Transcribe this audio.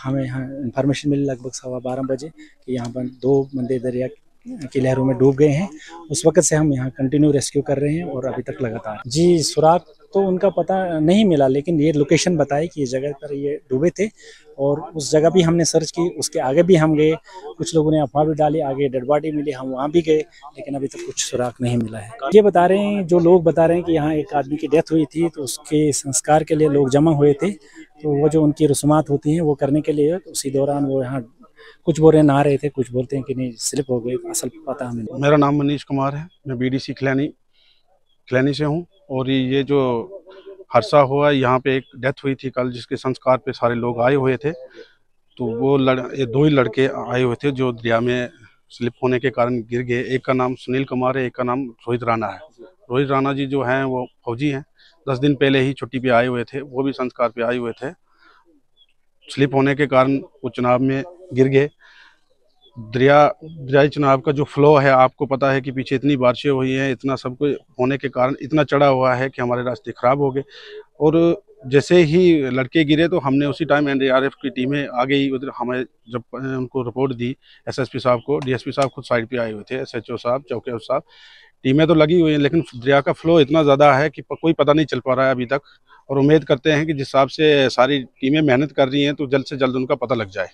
हमें यहाँ इन्फॉर्मेशन मिली लगभग 12:15 बजे कि यहाँ पर 2 बंदे दरिया की लहरों में डूब गए हैं। उस वक्त से हम यहाँ कंटिन्यू रेस्क्यू कर रहे हैं और अभी तक लगातार। जी, सुराग तो उनका पता नहीं मिला, लेकिन ये लोकेशन बताई कि इस जगह पर ये डूबे थे और उस जगह भी हमने सर्च की। उसके आगे भी हम गए, कुछ लोगों ने अफवाह भी डाली, आगे डेड बॉडी मिली, हम वहाँ भी गए, लेकिन अभी तक कुछ सुराग नहीं मिला है। ये बता रहे हैं, जो लोग बता रहे हैं कि यहाँ एक आदमी की डेथ हुई थी, तो उसके संस्कार के लिए लोग जमा हुए थे। तो वो जो उनकी रस्मात होती हैं वो करने के लिए उसी दौरान वो यहाँ कुछ बोल रहे नहा रहे थे, कुछ बोलते हैं कि नहीं स्लिप हो गए, असल पता हमें नहीं। मेरा नाम मनीष कुमार है, मैं बीडीसी खिलानी से हूँ। और ये जो हादसा हुआ, यहाँ पे एक डेथ हुई थी कल, जिसके संस्कार पे सारे लोग आए हुए थे। तो वो ये 2 ही लड़के आए हुए थे जो दरिया में स्लिप होने के कारण गिर गए। एक का नाम सुनील कुमार है, एक का नाम रोहित राणा है। रोहित राणा जी जो हैं वो फौजी हैं, 10 दिन पहले ही छुट्टी पे आए हुए थे, वो भी संस्कार पे आए हुए थे। स्लिप होने के कारण वो चुनाव में गिर गए। दरियाई चुनाव का जो फ्लो है, आपको पता है कि पीछे इतनी बारिशें हुई हैं, इतना सब कुछ होने के कारण इतना चढ़ा हुआ है कि हमारे रास्ते ख़राब हो गए। और जैसे ही लड़के गिरे तो हमने उसी टाइम एनडीआरएफ की टीमें आ गई उधर। हमें जब उनको रिपोर्ट दी एसएसपी साहब को, डीएसपी साहब खुद साइड पे आए हुए थे, एसएचओ साहब, चौकीदार साहब, टीमें तो लगी हुई हैं, लेकिन दरिया का फ्लो इतना ज़्यादा है कि कोई पता नहीं चल पा रहा है अभी तक। और उम्मीद करते हैं कि जिस हिसाब से सारी टीमें मेहनत कर रही हैं तो जल्द से जल्द उनका पता लग जाए।